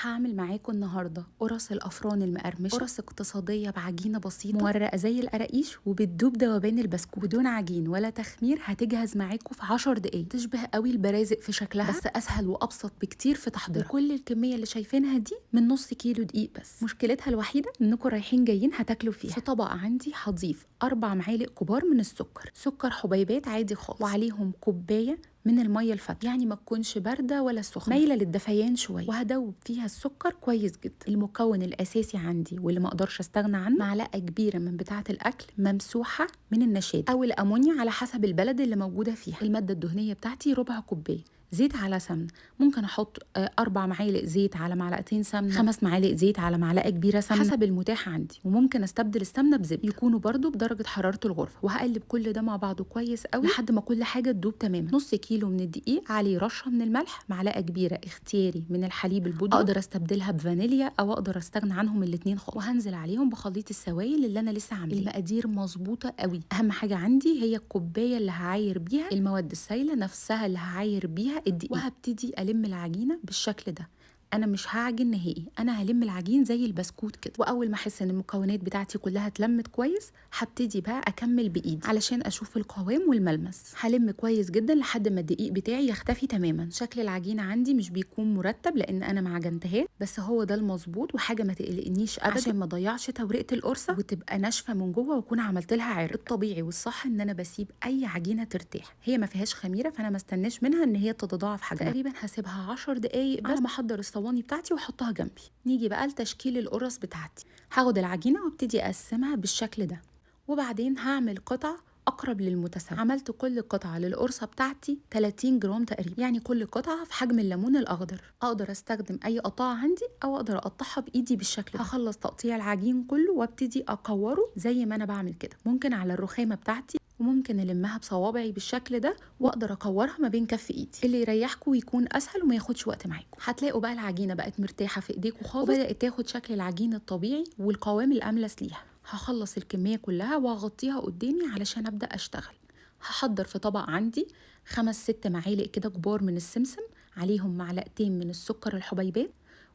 هعمل معاكم النهارده قرص الافران المقرمشه، قرص اقتصاديه بعجينه بسيطه مورقه زي القراقيش وبتدوب ذوبان البسكوت بدون عجين ولا تخمير. هتجهز معاكم في 10 دقايق، تشبه قوي البرازق في شكلها بس اسهل وابسط بكتير في تحضيرها. وكل الكميه اللي شايفينها دي من نص كيلو دقيق بس. مشكلتها الوحيده انكم رايحين جايين هتاكلوا فيها. في طبق عندي هضيف 4 معالق كبار من سكر حبيبات عادي خالص، وعليهم كوبايه من الميه الفاتره، يعني ما تكونش بارده ولا سخنه، مايله للدفيان شويه، وهدوب فيها السكر كويس جدا. المكون الاساسي عندي واللي ما اقدرش استغنى عنه معلقه كبيره من بتاعه الاكل ممسوحه من النشاد او الامونيا على حسب البلد اللي موجوده فيها. الماده الدهنيه بتاعتي ربع كوبايه زيت على سمنه، ممكن احط 4 معالق زيت على معلقتين سمنه، 5 معالق زيت على معلقه كبيره سمنه حسب المتاح عندي، وممكن استبدل السمنه بزبده يكونوا برضو بدرجه حراره الغرفه. وهقلب كل ده مع بعضه كويس قوي لحد ما كل حاجه تدوب تماما. نص كيلو من الدقيق عليه رشه من الملح، معلقه كبيره اختياري من الحليب البودره، اقدر استبدلها بفانيليا او اقدر استغنى عنهم الاثنين خالص، وهنزل عليهم بخليط السوائل اللي انا لسه عاملاه. المقادير مظبوطه قوي، اهم حاجه عندي هي الكوبايه اللي هعاير بيها المواد السائله نفسها اللي هعاير بيها الدقيق، وهبتدي الم العجينه بالشكل ده. انا مش هعجن نهائي، انا هلم العجين زي البسكوت كده. واول ما احس ان المكونات بتاعتي كلها اتلمت كويس هبتدي بقى اكمل بايدي علشان اشوف القوام والملمس. هلم كويس جدا لحد ما الدقيق بتاعي يختفي تماما. شكل العجينه عندي مش بيكون مرتب لان انا ما عجنتهاش، بس هو ده المظبوط، وحاجه ما تقلقنيش ابدا عشان ما اضيعش تورقه القرصه وتبقى ناشفه من جوه واكون عملت لها عرق. الطبيعي والصح ان انا بسيب اي عجينه ترتاح، هي ما فيهاش خميره فانا ما استناش منها ان هي تتضاعف حجمها. تقريبا هسيبها 10 دقايق بس على ما احضر الصواني بتاعتي واحطها جنبي. نيجي بقى لتشكيل القرص بتاعتي. هاخد العجينه وابتدي اقسمها بالشكل ده، وبعدين هعمل قطع اقرب للمتساوي. عملت كل قطعه للقرصه بتاعتي 30 جرام تقريبا، يعني كل قطعه في حجم الليمون الاخضر. اقدر استخدم اي قطاعه عندي او اقدر اقطعها بايدي بالشكل ده. هخلص تقطيع العجين كله وابتدي اقوره زي ما انا بعمل كده، ممكن على الرخامه بتاعتي وممكن المها بصوابعي بالشكل ده، واقدر اكورها ما بين كف ايدي اللي يريحكم ويكون اسهل وما ياخدش وقت معاكم. هتلاقوا بقى العجينه بقت مرتاحه في ايديكم خالص، وبدات تاخد شكل العجين الطبيعي والقوام الاملس ليها. هخلص الكميه كلها واغطيها قدامي علشان ابدا اشتغل. هحضر في طبق عندي 5-6 معالق كده كبار من السمسم، عليهم معلقتين من السكر الحبيبات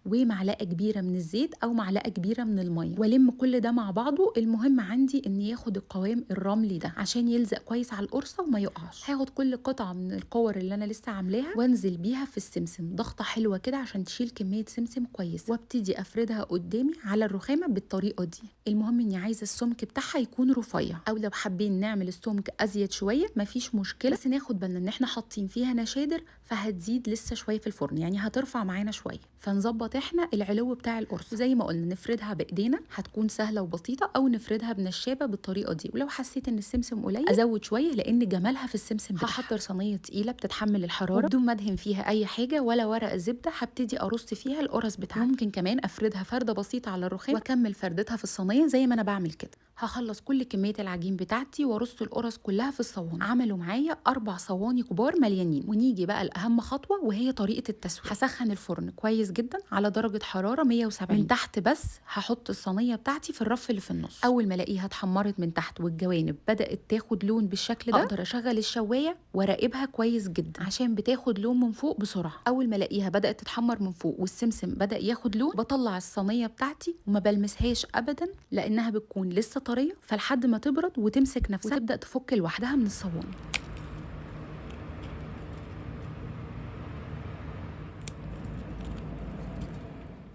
ومعلقه كبيره من الزيت او معلقه كبيره من الميه، والم كل ده مع بعضه. المهم عندي ان ياخد القوام الرملي ده عشان يلزق كويس على القرصه وما يقعش. هاخد كل قطعه من الكور اللي انا لسه عاملاها وانزل بيها في السمسم ضغطه حلوه كده عشان تشيل كميه سمسم كويس، وابتدي افردها قدامي على الرخامه بالطريقه دي. المهم اني عايزه السمك بتاعها يكون رفيع، او لو حابين نعمل السمك ازيد شويه مفيش مشكله، بس ناخد بالنا ان احنا حاطين فيها نشادر فهتزيد لسه شويه في الفرن، يعني هترفع معانا شويه، فنظبط احنا العلو بتاع القرص. زي ما قلنا نفردها بايدينا هتكون سهله وبسيطه، او نفردها بنشابه بالطريقه دي. ولو حسيت ان السمسم قليل ازود شويه لان جمالها في السمسم بتاعها. هحضر صينيه تقيله بتتحمل الحراره وبدون ما ادهن فيها اي حاجه ولا ورق زبده، هبتدي ارص فيها القرص بتاعتي. ممكن كمان افردها فرده بسيطه على الرخام واكمل فردتها في الصينيه زي ما انا بعمل كده. هخلص كل كميه العجين بتاعتي وارص القرص كلها في الصواني. عملوا معايا 4 صواني كبار مليانين. ونيجي بقى لاهم خطوه وهي طريقه التسويه. هسخن الفرن كويس جدا على درجه حراره 170 من تحت، بس هحط الصينيه بتاعتي في الرف اللي في النص. اول ما الاقيها اتحمرت من تحت والجوانب بدات تاخد لون بالشكل ده اقدر اشغل الشوايه وراقبها كويس جدا عشان بتاخد لون من فوق بسرعه. اول ما الاقيها بدات تتحمر من فوق والسمسم بدا ياخد لون بطلع الصينيه بتاعتي وما بلمسهاش ابدا لانها بتكون لسه طريه، فلحد ما تبرد وتمسك نفسها وتبدا تفك لوحدها من الصواني.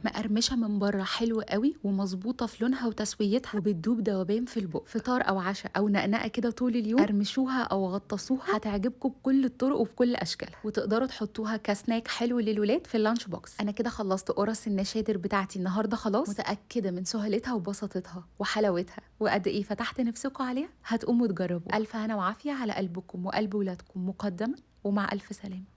مقرمشه من بره حلو قوي ومظبوطه في لونها وتسويتها وبتدوب ذوبان في البق. فطار او عشاء او نقنقه كده طول اليوم، قرمشوها او غطسوها هتعجبكم بكل الطرق وبكل اشكالها، وتقدروا تحطوها كسناك حلو للولاد في اللانش بوكس. انا كده خلصت قرص النشادر بتاعتي النهارده خلاص، متاكده من سهولتها وبساطتها وحلاوتها وقد ايه فتحت نفسكم عليها. هتقوموا تجربوا. الف هنا وعافيه على قلبكم وقلب ولادكم مقدما، ومع الف سلامه.